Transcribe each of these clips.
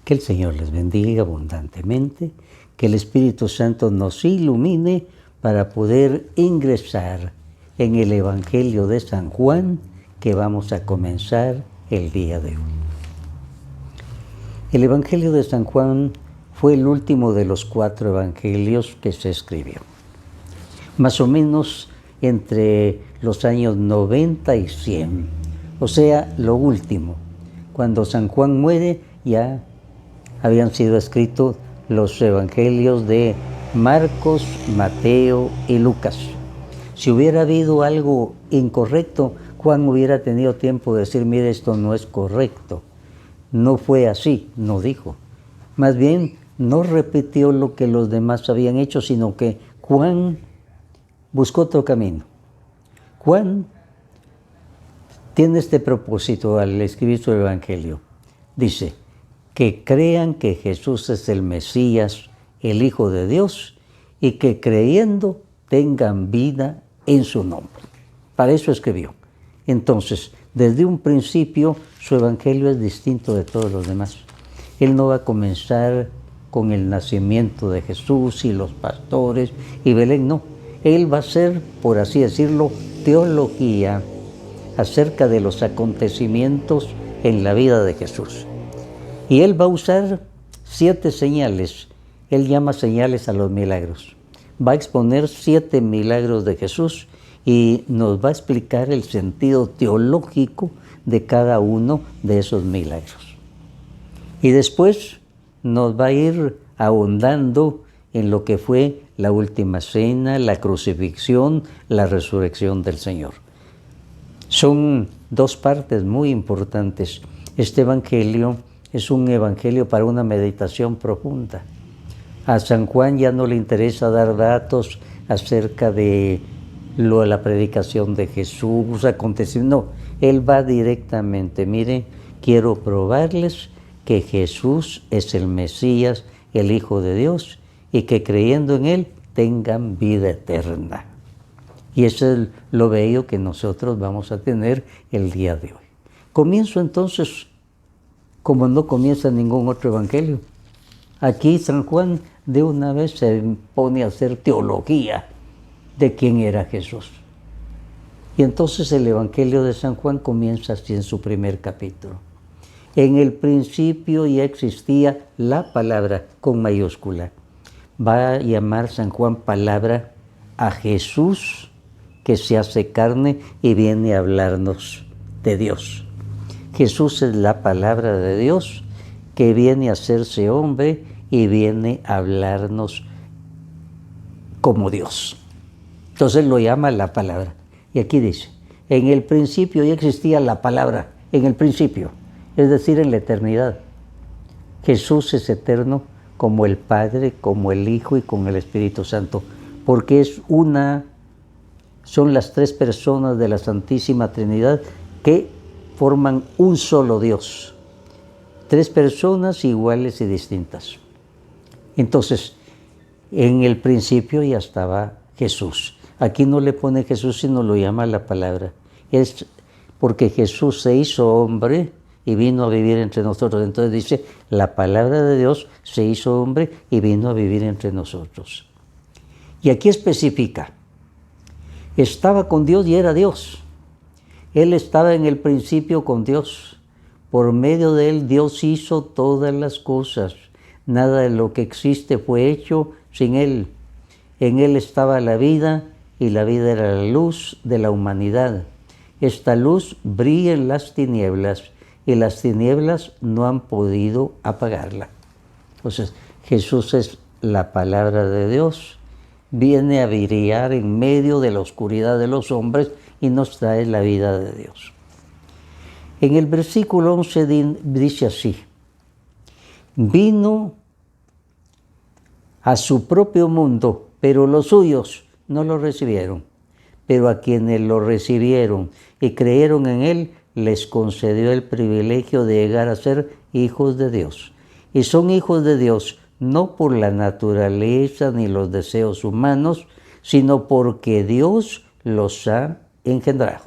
Que el Señor les bendiga abundantemente, que el Espíritu Santo nos ilumine para poder ingresar en el Evangelio de San Juan que vamos a comenzar el día de hoy. El Evangelio de San Juan fue el último de los 4 evangelios que se escribió. Más o menos entre los años 90 y 100, o sea, lo último. Cuando San Juan muere, ya habían sido escritos los evangelios de Marcos, Mateo y Lucas. Si hubiera habido algo incorrecto, Juan hubiera tenido tiempo de decir, mire, esto no es correcto. No fue así, no dijo. Más bien, no repitió lo que los demás habían hecho, sino que Juan buscó otro camino. Juan tiene este propósito al escribir su evangelio. Dice, que crean que Jesús es el Mesías, el Hijo de Dios, y que creyendo tengan vida en su nombre. Para eso escribió. Entonces, desde un principio, su evangelio es distinto de todos los demás. Él no va a comenzar con el nacimiento de Jesús y los pastores y Belén, no. Él va a ser, por así decirlo, teología acerca de los acontecimientos en la vida de Jesús. Y él va a usar 7 señales. Él llama señales a los milagros. Va a exponer 7 milagros de Jesús y nos va a explicar el sentido teológico de cada uno de esos milagros. Y después nos va a ir ahondando en lo que fue la última cena, la crucifixión, la resurrección del Señor. Son 2 partes muy importantes. Este evangelio es un evangelio para una meditación profunda. A San Juan ya no le interesa dar datos acerca de la predicación de Jesús, acontecimientos. No, él va directamente. Mire, quiero probarles que Jesús es el Mesías, el Hijo de Dios, y que creyendo en él tengan vida eterna. Y eso es lo bello que nosotros vamos a tener el día de hoy. Comienzo entonces como no comienza ningún otro evangelio. Aquí San Juan de una vez se pone a hacer teología de quién era Jesús. Y entonces el evangelio de San Juan comienza así en su primer capítulo. En el principio ya existía la palabra con mayúscula. Va a llamar San Juan palabra a Jesús que se hace carne y viene a hablarnos de Dios. Jesús es la palabra de Dios que viene a hacerse hombre y viene a hablarnos como Dios. Entonces lo llama la palabra. Y aquí dice, en el principio ya existía la palabra, en el principio, es decir, en la eternidad. Jesús es eterno como el Padre, como el Hijo y con el Espíritu Santo, porque son las 3 personas de la Santísima Trinidad que forman un solo Dios. 3 personas iguales y distintas. Entonces, en el principio ya estaba Jesús. Aquí no le pone Jesús, sino lo llama la palabra. Es porque Jesús se hizo hombre y vino a vivir entre nosotros. Entonces dice, la palabra de Dios se hizo hombre y vino a vivir entre nosotros. Y aquí especifica, estaba con Dios y era Dios. Él estaba en el principio con Dios. Por medio de él Dios hizo todas las cosas. Nada de lo que existe fue hecho sin él. En él estaba la vida y la vida era la luz de la humanidad. Esta luz brilla en las tinieblas y las tinieblas no han podido apagarla. Entonces, Jesús es la palabra de Dios, viene a brillar en medio de la oscuridad de los hombres y nos trae la vida de Dios. En el versículo 11 dice así, vino a su propio mundo, pero los suyos no lo recibieron. Pero a quienes lo recibieron y creyeron en él, les concedió el privilegio de llegar a ser hijos de Dios. Y son hijos de Dios no por la naturaleza ni los deseos humanos, sino porque Dios los ha engendrado.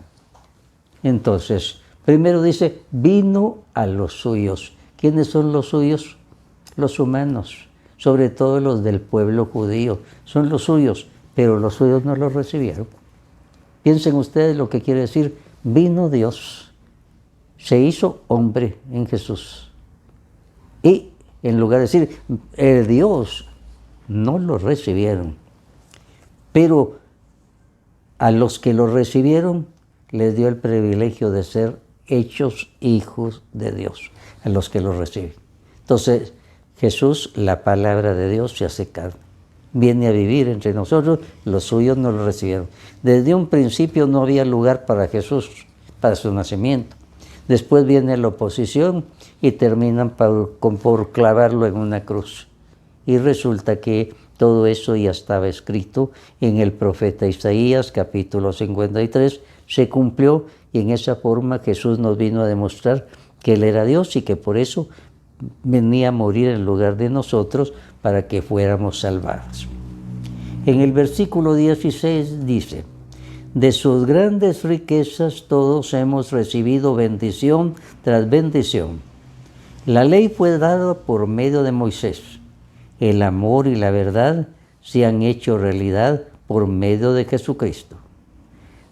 Entonces, primero dice, vino a los suyos. ¿Quiénes son los suyos? los humanos, sobre todo los del pueblo judío, son los suyos, pero los suyos no los recibieron. Piensen ustedes lo que quiere decir, vino Dios, se hizo hombre en Jesús. Y en lugar de decir, el Dios, no lo recibieron. Pero a los que lo recibieron, les dio el privilegio de ser hechos hijos de Dios, a los que lo reciben. Entonces, Jesús, la palabra de Dios, se hace carne. Viene a vivir entre nosotros, los suyos no lo recibieron. Desde un principio no había lugar para Jesús, para su nacimiento. Después viene la oposición y terminan por clavarlo en una cruz. Y resulta que todo eso ya estaba escrito en el profeta Isaías, capítulo 53, se cumplió y en esa forma Jesús nos vino a demostrar que Él era Dios y que por eso venía a morir en lugar de nosotros para que fuéramos salvados. En el versículo 16 dice, de sus grandes riquezas todos hemos recibido bendición tras bendición. La ley fue dada por medio de Moisés. El amor y la verdad se han hecho realidad por medio de Jesucristo.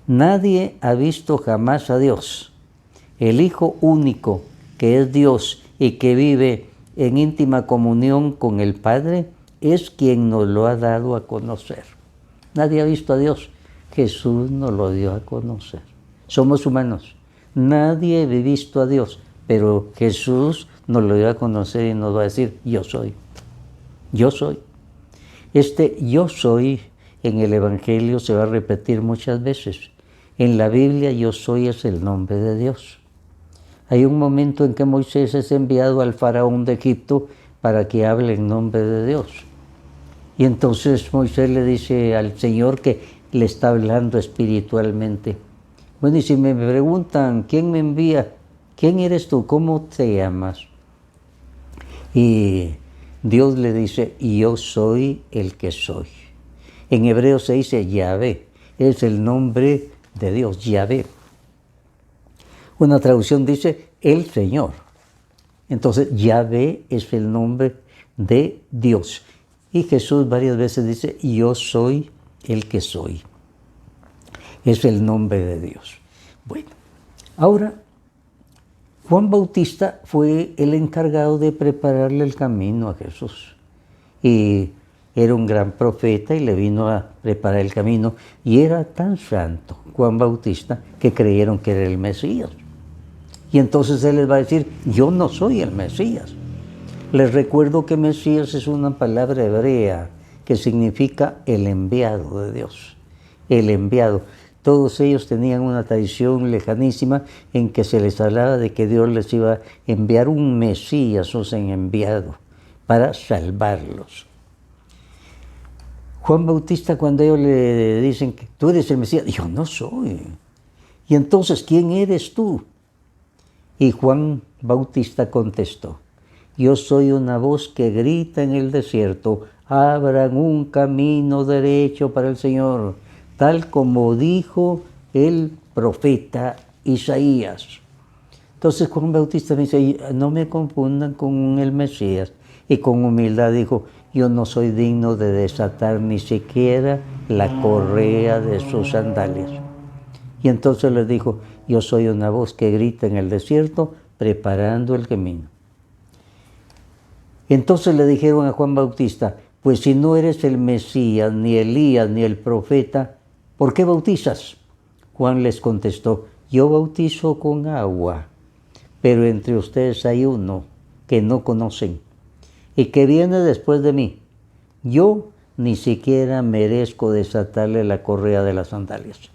Nadie ha visto jamás a Dios. El Hijo único, que es Dios y que vive en íntima comunión con el Padre, es quien nos lo ha dado a conocer. Nadie ha visto a Dios. Jesús nos lo dio a conocer. Somos humanos. Nadie ha visto a Dios, pero Jesús nos lo dio a conocer y nos va a decir, yo soy. Yo soy. Este yo soy en el Evangelio se va a repetir muchas veces. En la Biblia yo soy es el nombre de Dios. Hay un momento en que Moisés es enviado al faraón de Egipto para que hable en nombre de Dios. Y entonces Moisés le dice al Señor que le está hablando espiritualmente. Bueno, y si me preguntan, ¿quién me envía? ¿Quién eres tú? ¿Cómo te llamas? Y Dios le dice, yo soy el que soy. En hebreo se dice Yahvé, es el nombre de Dios, Yahvé. Una traducción dice, el Señor. Entonces, Yahvé es el nombre de Dios. Y Jesús varias veces dice, yo soy el que soy. Es el nombre de Dios. Bueno, ahora, Juan Bautista fue el encargado de prepararle el camino a Jesús. Y era un gran profeta y le vino a preparar el camino. Y era tan santo, Juan Bautista, que creyeron que era el Mesías. Y entonces él les va a decir, yo no soy el Mesías. Les recuerdo que Mesías es una palabra hebrea que significa el enviado de Dios. El enviado. Todos ellos tenían una tradición lejanísima en que se les hablaba de que Dios les iba a enviar un Mesías, o sea, enviado, para salvarlos. Juan Bautista, cuando ellos le dicen que tú eres el Mesías, yo no soy. Y entonces, ¿quién eres tú? Y Juan Bautista contestó, yo soy una voz que grita en el desierto, abran un camino derecho para el Señor, tal como dijo el profeta Isaías. Entonces Juan Bautista me dice, no me confundan con el Mesías. Y con humildad dijo, yo no soy digno de desatar ni siquiera la correa de sus sandalias. Y entonces les dijo, yo soy una voz que grita en el desierto, preparando el camino. Entonces le dijeron a Juan Bautista, pues si no eres el Mesías, ni Elías, ni el profeta, ¿por qué bautizas? Juan les contestó, yo bautizo con agua, pero entre ustedes hay uno que no conocen y que viene después de mí. Yo ni siquiera merezco desatarle la correa de las sandalias.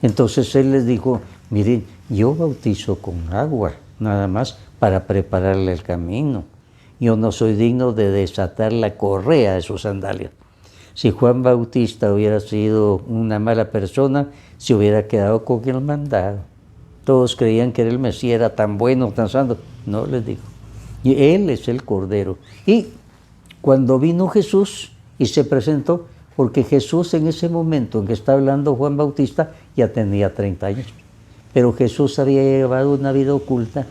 Entonces él les dijo, miren, yo bautizo con agua, nada más para prepararle el camino. Yo no soy digno de desatar la correa de sus sandalias. Si Juan Bautista hubiera sido una mala persona, se hubiera quedado con el mandado. Todos creían que el Mesías era tan bueno, tan santo. No, les digo. Y él es el Cordero. Y cuando vino Jesús y se presentó, porque Jesús en ese momento en que está hablando Juan Bautista ya tenía 30 años. Pero Jesús había llevado una vida oculta.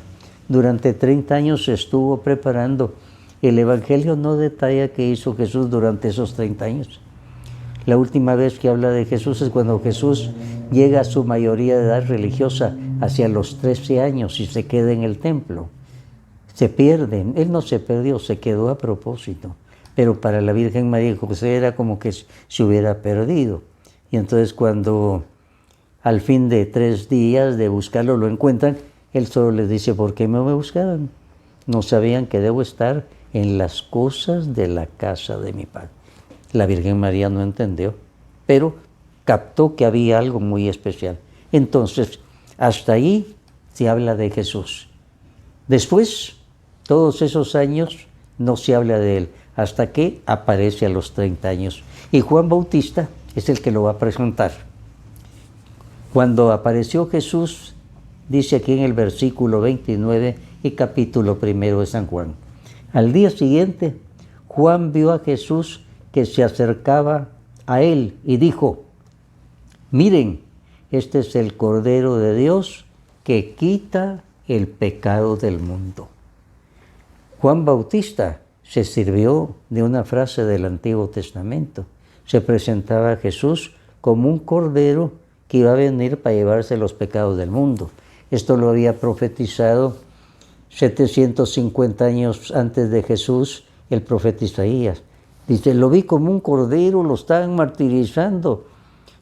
Durante 30 años se estuvo preparando el Evangelio no detalla qué hizo Jesús durante esos 30 años. La última vez que habla de Jesús es cuando Jesús llega a su mayoría de edad religiosa, hacia los 13 años, y se queda en el templo. Se pierde. Él no se perdió, se quedó a propósito. Pero para la Virgen María José era como que se hubiera perdido. Y entonces cuando al fin de 3 días de buscarlo lo encuentran, él solo les dice: ¿por qué me buscaban? No sabían que debo estar en las cosas de la casa de mi Padre. La Virgen María no entendió, pero captó que había algo muy especial. Entonces, hasta ahí se habla de Jesús. Después, todos esos años no se habla de él, hasta que aparece a los 30 años. Y Juan Bautista es el que lo va a presentar. Cuando apareció Jesús, dice aquí en el versículo 29 y capítulo 1 de San Juan: al día siguiente, Juan vio a Jesús que se acercaba a él y dijo: miren, este es el Cordero de Dios que quita el pecado del mundo. Juan Bautista se sirvió de una frase del Antiguo Testamento. Se presentaba a Jesús como un cordero que iba a venir para llevarse los pecados del mundo. Esto lo había profetizado 750 años antes de Jesús el profeta Isaías. Dice: lo vi como un cordero, lo estaban martirizando.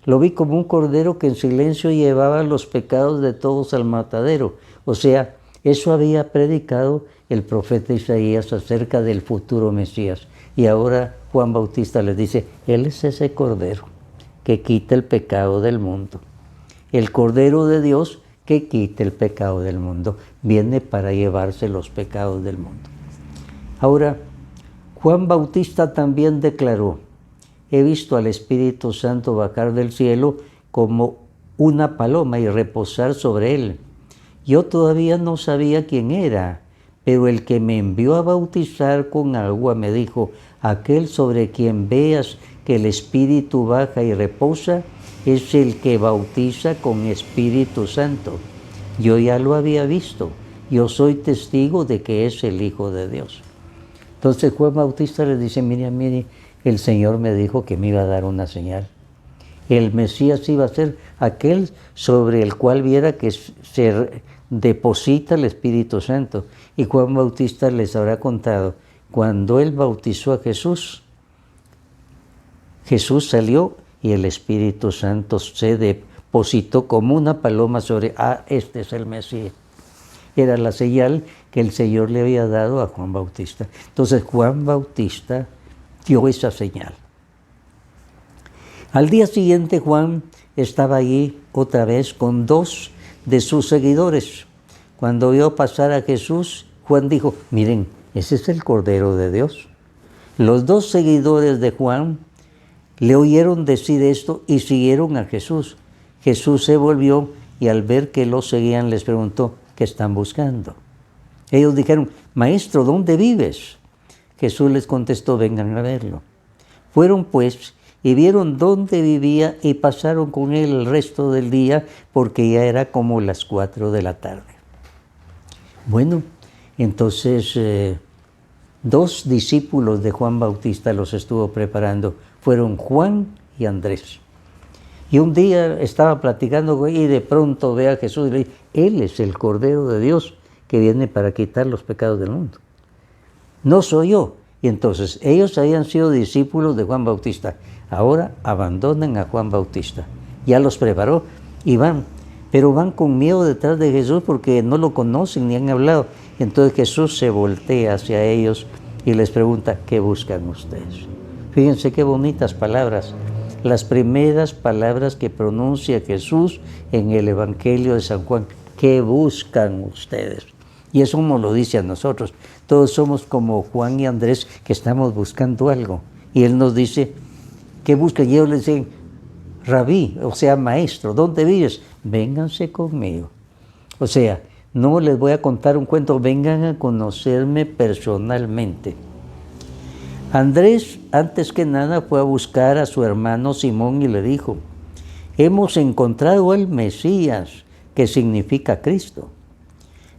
Lo vi como un cordero que en silencio llevaba los pecados de todos al matadero. O sea, eso había predicado el profeta Isaías acerca del futuro Mesías. Y ahora Juan Bautista les dice: él es ese cordero que quita el pecado del mundo. El Cordero de Dios que quita el pecado del mundo. Viene para llevarse los pecados del mundo. Ahora, Juan Bautista también declaró: he visto al Espíritu Santo bajar del cielo como una paloma y reposar sobre él. Yo todavía no sabía quién era, pero el que me envió a bautizar con agua me dijo: aquel sobre quien veas que el Espíritu baja y reposa es el que bautiza con Espíritu Santo. Yo ya lo había visto, yo soy testigo de que es el Hijo de Dios. Entonces Juan Bautista le dice: mire, el Señor me dijo que me iba a dar una señal. El Mesías iba a ser aquel sobre el cual viera que se deposita el Espíritu Santo. Y Juan Bautista les habrá contado, cuando él bautizó a Jesús, Jesús salió y el Espíritu Santo se depositó como una paloma sobre: este es el Mesías. Era la señal que el Señor le había dado a Juan Bautista. Entonces Juan Bautista dio esa señal. Al día siguiente Juan estaba allí otra vez con 2 de sus seguidores. Cuando vio pasar a Jesús, Juan dijo: miren, ese es el Cordero de Dios. Los 2 seguidores de Juan le oyeron decir esto y siguieron a Jesús. Jesús se volvió y al ver que los seguían les preguntó: ¿qué están buscando? Ellos dijeron: maestro, ¿dónde vives? Jesús les contestó: vengan a verlo. Fueron pues y vieron dónde vivía y pasaron con él el resto del día, porque ya era como las 4 de la tarde. Bueno, entonces 2 discípulos de Juan Bautista los estuvo preparando. Fueron Juan y Andrés. Y un día estaba platicando con él y de pronto ve a Jesús y le dice: él es el Cordero de Dios que viene para quitar los pecados del mundo. No soy yo. Y entonces ellos habían sido discípulos de Juan Bautista. Ahora abandonan a Juan Bautista. Ya los preparó y van. Pero van con miedo detrás de Jesús porque no lo conocen ni han hablado. Entonces Jesús se voltea hacia ellos y les pregunta: ¿qué buscan ustedes? Fíjense qué bonitas palabras. Las primeras palabras que pronuncia Jesús en el Evangelio de San Juan. ¿Qué buscan ustedes? Y eso nos lo dice a nosotros. Todos somos como Juan y Andrés que estamos buscando algo. Y él nos dice: ¿qué buscan? Y ellos le dicen: Rabí, o sea, maestro, ¿dónde vives? Vénganse conmigo. O sea, no les voy a contar un cuento, vengan a conocerme personalmente. Andrés, antes que nada, fue a buscar a su hermano Simón y le dijo: hemos encontrado al Mesías, que significa Cristo.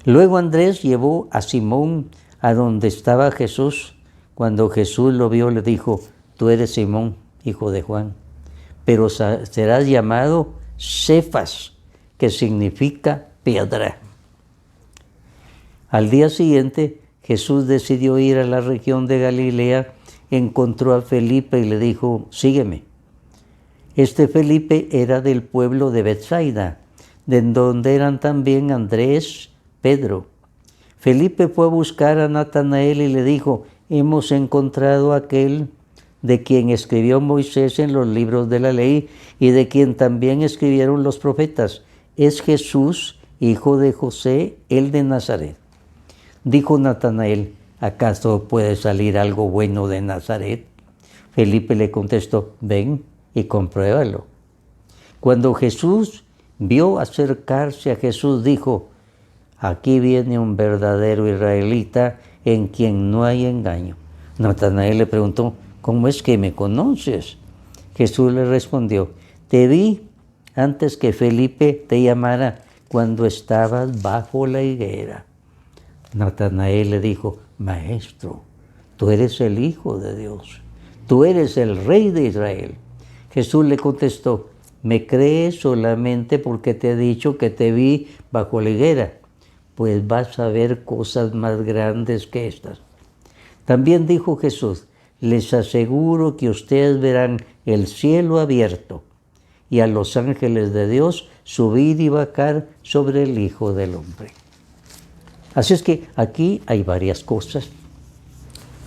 Luego Andrés llevó a Simón a donde estaba Jesús. Cuando Jesús lo vio, le dijo: tú eres Simón, hijo de Juan, pero serás llamado Cefas, que significa piedra. Al día siguiente, Jesús decidió ir a la región de Galilea, encontró a Felipe y le dijo: sígueme. Este Felipe era del pueblo de Betsaida, de donde eran también Andrés, Pedro. Felipe fue a buscar a Natanael y le dijo: hemos encontrado a aquel de quien escribió Moisés en los libros de la ley y de quien también escribieron los profetas. Es Jesús, hijo de José, el de Nazaret. Dijo Natanael: ¿acaso puede salir algo bueno de Nazaret? Felipe le contestó: ven y compruébalo. Cuando Jesús vio acercarse a Jesús, dijo: aquí viene un verdadero israelita en quien no hay engaño. Natanael le preguntó: ¿cómo es que me conoces? Jesús le respondió: te vi antes que Felipe te llamara, cuando estabas bajo la higuera. Natanael le dijo: maestro, tú eres el Hijo de Dios, tú eres el Rey de Israel. Jesús le contestó: ¿me crees solamente porque te he dicho que te vi bajo la higuera? Pues vas a ver cosas más grandes que estas. También dijo Jesús: les aseguro que ustedes verán el cielo abierto y a los ángeles de Dios subir y bajar sobre el Hijo del Hombre. Así es que aquí hay varias cosas.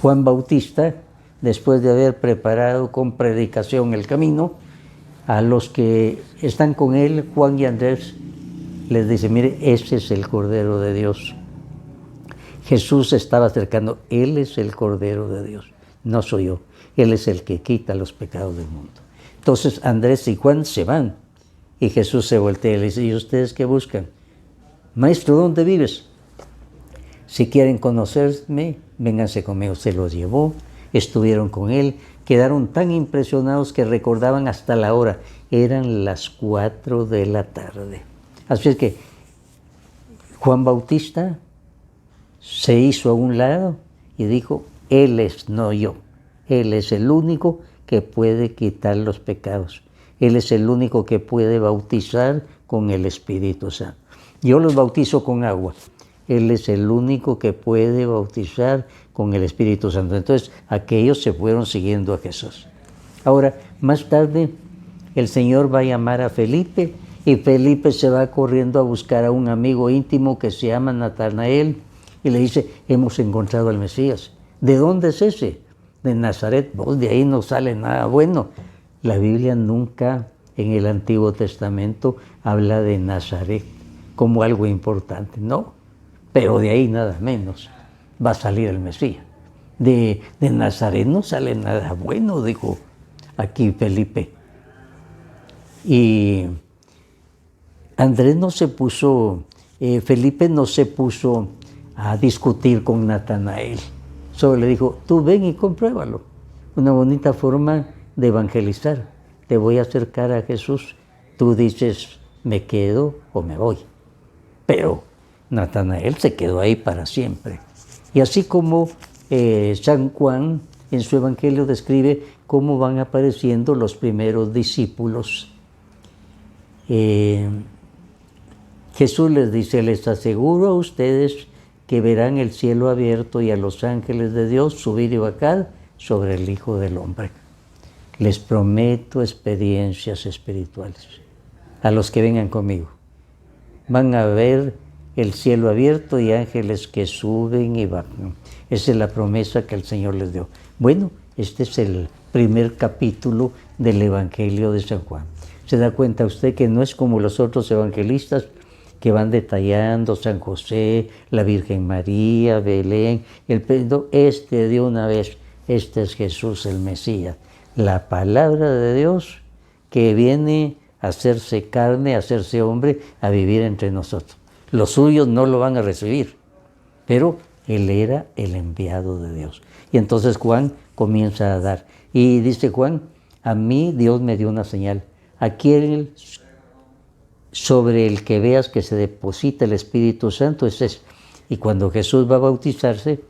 Juan Bautista, después de haber preparado con predicación el camino, a los que están con él, Juan y Andrés, les dice: mire, ese es el Cordero de Dios. Jesús se estaba acercando: Él es el Cordero de Dios, no soy yo. Él es el que quita los pecados del mundo. Entonces Andrés y Juan se van y Jesús se voltea y le dice: ¿y ustedes qué buscan? Maestro, ¿dónde vives? Si quieren conocerme, vénganse conmigo. Se los llevó, estuvieron con él, quedaron tan impresionados que recordaban hasta la hora. Eran las 4 de la tarde. Así es que Juan Bautista se hizo a un lado y dijo: Él es, no yo. Él es el único que puede quitar los pecados. Él es el único que puede bautizar con el Espíritu Santo. Yo los bautizo con agua. Él es el único que puede bautizar con el Espíritu Santo. Entonces, aquellos se fueron siguiendo a Jesús. Ahora, más tarde, el Señor va a llamar a Felipe y Felipe se va corriendo a buscar a un amigo íntimo que se llama Natanael y le dice: hemos encontrado al Mesías. ¿De dónde es ese? De Nazaret. Vos, de ahí no sale nada bueno. La Biblia nunca en el Antiguo Testamento habla de Nazaret como algo importante, no. Pero de ahí nada menos va a salir el Mesías. De Nazaret no sale nada bueno, dijo aquí Felipe. Y Andrés no se puso, Felipe no se puso a discutir con Natanael. Solo le dijo: tú ven y compruébalo. Una bonita forma de evangelizar. Te voy a acercar a Jesús. Tú dices: me quedo o me voy. Pero Natanael se quedó ahí para siempre. Y así como San Juan en su evangelio describe cómo van apareciendo los primeros discípulos. Jesús les dice: les aseguro a ustedes que verán el cielo abierto y a los ángeles de Dios subir y bajar sobre el Hijo del Hombre. Les prometo experiencias espirituales a los que vengan conmigo. Van a ver el cielo abierto y ángeles que suben y bajan. Esa es la promesa que el Señor les dio. Bueno, este es el primer capítulo del Evangelio de San Juan. ¿Se da cuenta usted que no es como los otros evangelistas que van detallando San José, la Virgen María, Belén, el Pedro? Este de una vez, este es Jesús el Mesías, la palabra de Dios que viene a hacerse carne, a hacerse hombre, a vivir entre nosotros. Los suyos no lo van a recibir, pero él era el enviado de Dios. Y entonces Juan comienza a dar. Y dice Juan: a mí Dios me dio una señal. Aquel sobre el que veas que se deposita el Espíritu Santo es ese. Y cuando Jesús va a bautizarse,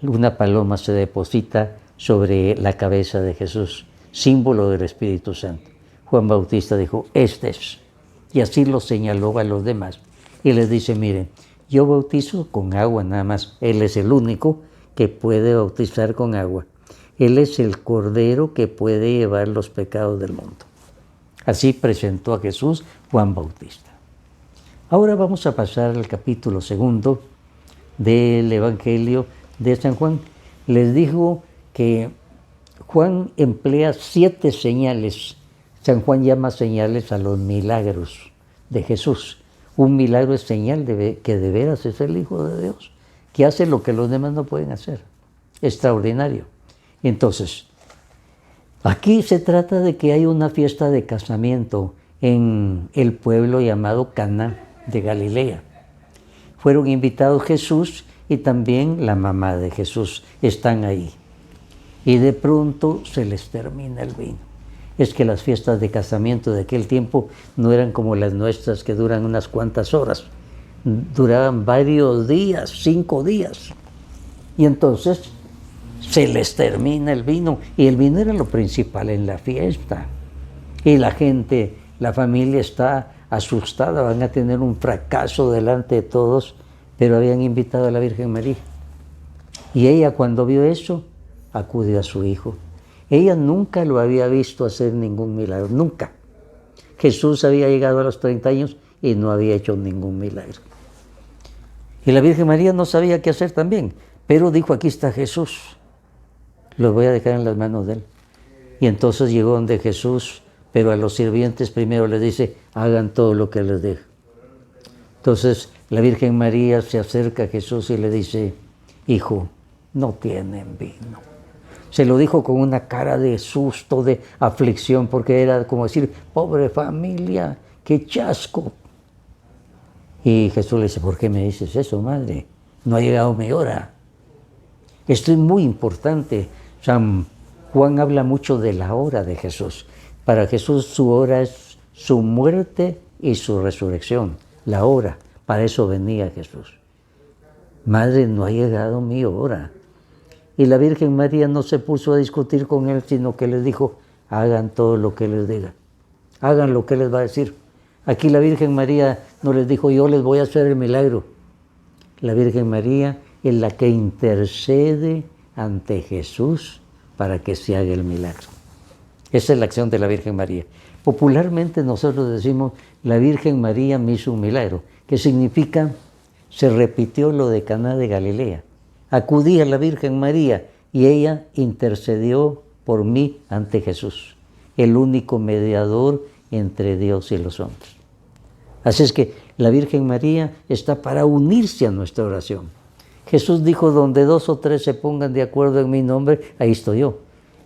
una paloma se deposita sobre la cabeza de Jesús, símbolo del Espíritu Santo. Juan Bautista dijo, este es. Y así lo señaló a los demás. Y les dice, miren, yo bautizo con agua nada más. Él es el único que puede bautizar con agua. Él es el Cordero que puede llevar los pecados del mundo. Así presentó a Jesús Juan Bautista. Ahora vamos a pasar al capítulo 2 del Evangelio de San Juan. Les digo que Juan emplea 7 señales. San Juan llama señales a los milagros de Jesús. Un milagro es señal de que de veras es el Hijo de Dios, que hace lo que los demás no pueden hacer. Extraordinario. Entonces, aquí se trata de que hay una fiesta de casamiento en el pueblo llamado Caná de Galilea. Fueron invitados Jesús y también la mamá de Jesús están ahí. Y de pronto se les termina el vino. Es que las fiestas de casamiento de aquel tiempo no eran como las nuestras que duran unas cuantas horas. Duraban varios días, 5 días. Y entonces se les termina el vino. Y el vino era lo principal en la fiesta. Y la gente, la familia está asustada, van a tener un fracaso delante de todos, pero habían invitado a la Virgen María. Y ella, cuando vio eso, acudió a su hijo. Ella nunca lo había visto hacer ningún milagro, nunca. Jesús había llegado a los 30 años y no había hecho ningún milagro. Y la Virgen María no sabía qué hacer también, pero dijo, aquí está Jesús, lo voy a dejar en las manos de él. Y entonces llegó donde Jesús, pero a los sirvientes primero les dice, hagan todo lo que les diga. Entonces la Virgen María se acerca a Jesús y le dice, hijo, no tienen vino. Se lo dijo con una cara de susto, de aflicción, porque era como decir, pobre familia, qué chasco. Y Jesús le dice, ¿por qué me dices eso, madre? No ha llegado mi hora. Esto es muy importante. San Juan habla mucho de la hora de Jesús. Para Jesús su hora es su muerte y su resurrección. La hora, para eso venía Jesús. Madre, no ha llegado mi hora. Y la Virgen María no se puso a discutir con él, sino que les dijo, hagan todo lo que les diga. Hagan lo que les va a decir. Aquí la Virgen María no les dijo, yo les voy a hacer el milagro. La Virgen María es la que intercede ante Jesús para que se haga el milagro. Esa es la acción de la Virgen María. Popularmente nosotros decimos, la Virgen María me hizo un milagro, que significa, se repitió lo de Caná de Galilea. Acudí a la Virgen María y ella intercedió por mí ante Jesús, el único mediador entre Dios y los hombres. Así es que la Virgen María está para unirse a nuestra oración. Jesús dijo, donde 2 o 3 se pongan de acuerdo en mi nombre, ahí estoy yo.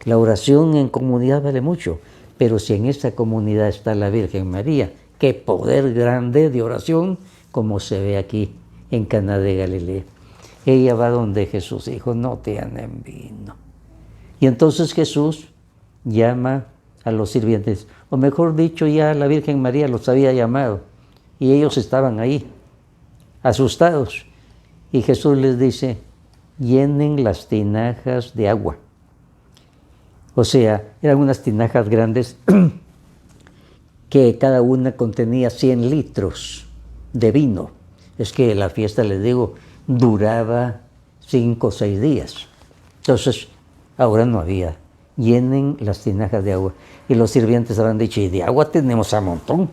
La oración en comunidad vale mucho, pero si en esa comunidad está la Virgen María, qué poder grande de oración, como se ve aquí en Caná de Galilea. Ella va donde Jesús dijo, no tienen vino. Y entonces Jesús llama a los sirvientes, o mejor dicho, ya la Virgen María los había llamado, y ellos estaban ahí, asustados. Y Jesús les dice, llenen las tinajas de agua. O sea, eran unas tinajas grandes que cada una contenía 100 litros de vino. Es que la fiesta, les digo, duraba 5 o 6 días. Entonces, ahora no había. Llenen las tinajas de agua. Y los sirvientes habían dicho, y de agua tenemos a montón.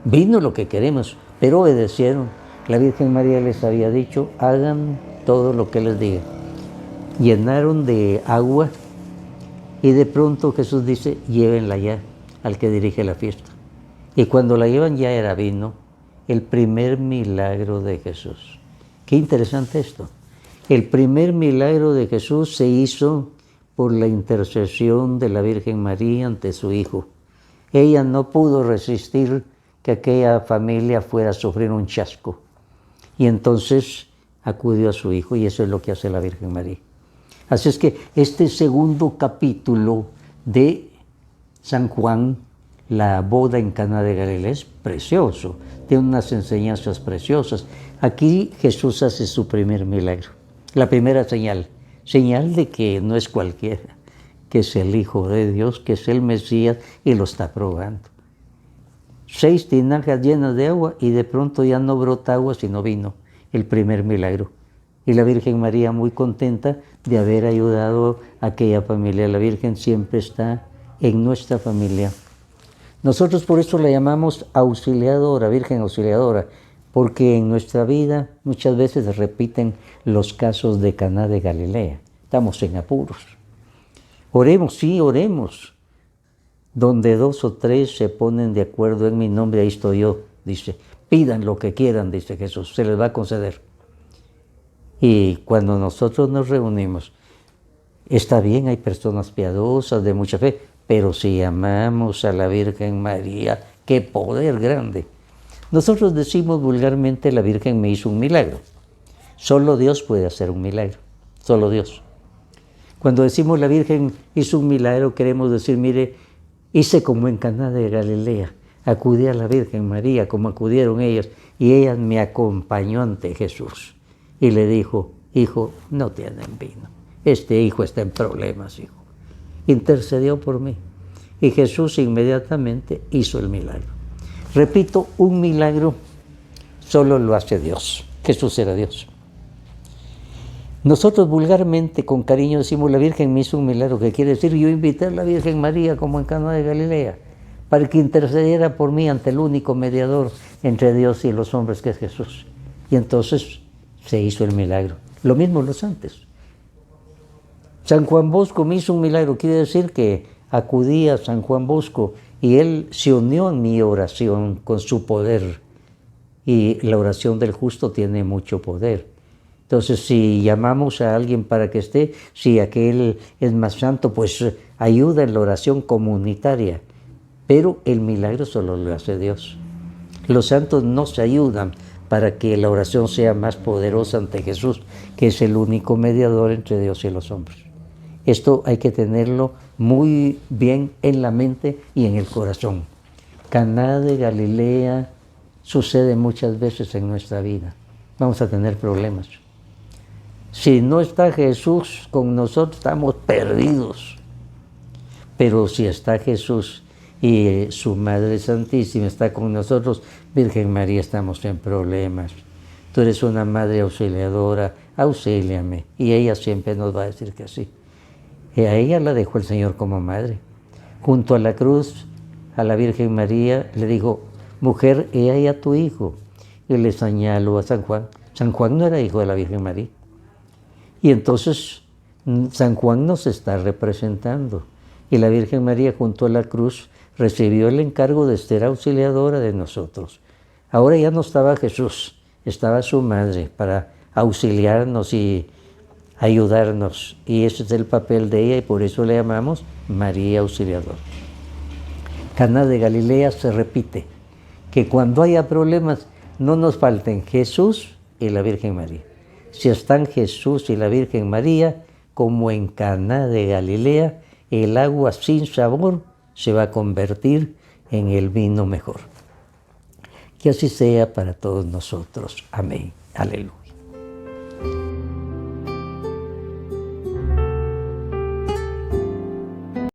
Vino lo que queremos, pero obedecieron. La Virgen María les había dicho, hagan todo lo que les diga. Llenaron de agua y de pronto Jesús dice, llévenla ya al que dirige la fiesta. Y cuando la llevan ya era vino, el primer milagro de Jesús. Qué interesante esto. El primer milagro de Jesús se hizo por la intercesión de la Virgen María ante su Hijo. Ella no pudo resistir que aquella familia fuera a sufrir un chasco. Y entonces acudió a su Hijo, y eso es lo que hace la Virgen María. Así es que este segundo capítulo de San Juan, la boda en Caná de Galilea, es precioso, tiene unas enseñanzas preciosas. Aquí Jesús hace su primer milagro. La primera señal, señal de que no es cualquiera, que es el Hijo de Dios, que es el Mesías y lo está probando. 6 tinajas llenas de agua y de pronto ya no brota agua sino vino, el primer milagro. Y la Virgen María muy contenta de haber ayudado a aquella familia. La Virgen siempre está en nuestra familia. Nosotros por eso la llamamos auxiliadora, Virgen auxiliadora, porque en nuestra vida muchas veces se repiten los casos de Caná de Galilea. Estamos en apuros. Oremos, sí, oremos. Donde 2 o 3 se ponen de acuerdo en mi nombre, ahí estoy yo, dice. Pidan lo que quieran, dice Jesús, se les va a conceder. Y cuando nosotros nos reunimos, está bien, hay personas piadosas, de mucha fe, pero si amamos a la Virgen María, qué poder grande. Nosotros decimos vulgarmente, la Virgen me hizo un milagro. Solo Dios puede hacer un milagro, solo Dios. Cuando decimos la Virgen hizo un milagro, queremos decir, mire, hice como en Caná de Galilea, acudí a la Virgen María como acudieron ellas, y ella me acompañó ante Jesús. Y le dijo, hijo, no tienen vino. Este hijo está en problemas, hijo. Intercedió por mí. Y Jesús inmediatamente hizo el milagro. Repito, un milagro solo lo hace Dios. Jesús era Dios. Nosotros vulgarmente, con cariño, decimos, la Virgen me hizo un milagro, que quiere decir, yo invité a la Virgen María, como en Caná de Galilea, para que intercediera por mí ante el único mediador entre Dios y los hombres, que es Jesús. Y entonces se hizo el milagro. Lo mismo los santos. San Juan Bosco me hizo un milagro, quiere decir que acudí a San Juan Bosco y él se unió en mi oración con su poder. Y la oración del justo tiene mucho poder. Entonces, si llamamos a alguien para que esté, si aquel es más santo, pues ayuda en la oración comunitaria. Pero el milagro solo lo hace Dios. Los santos no se ayudan para que la oración sea más poderosa ante Jesús, que es el único mediador entre Dios y los hombres. Esto hay que tenerlo muy bien en la mente y en el corazón. Caná de Galilea sucede muchas veces en nuestra vida. Vamos a tener problemas. Si no está Jesús con nosotros, estamos perdidos. Pero si está Jesús y su Madre Santísima está con nosotros, Virgen María, estamos en problemas. Tú eres una Madre auxiliadora, auxíliame. Y ella siempre nos va a decir que sí. Y a ella la dejó el Señor como madre. Junto a la cruz, a la Virgen María, le dijo, mujer, he ahí a tu hijo. Y le señaló a San Juan. San Juan no era hijo de la Virgen María. Y entonces San Juan nos está representando. Y la Virgen María junto a la cruz recibió el encargo de ser auxiliadora de nosotros. Ahora ya no estaba Jesús, estaba su madre para auxiliarnos y ayudarnos. Y ese es el papel de ella y por eso le llamamos María Auxiliadora. Caná de Galilea se repite, que cuando haya problemas no nos falten Jesús y la Virgen María. Si están Jesús y la Virgen María, como en Caná de Galilea, el agua sin sabor se va a convertir en el vino mejor. Que así sea para todos nosotros. Amén. Aleluya.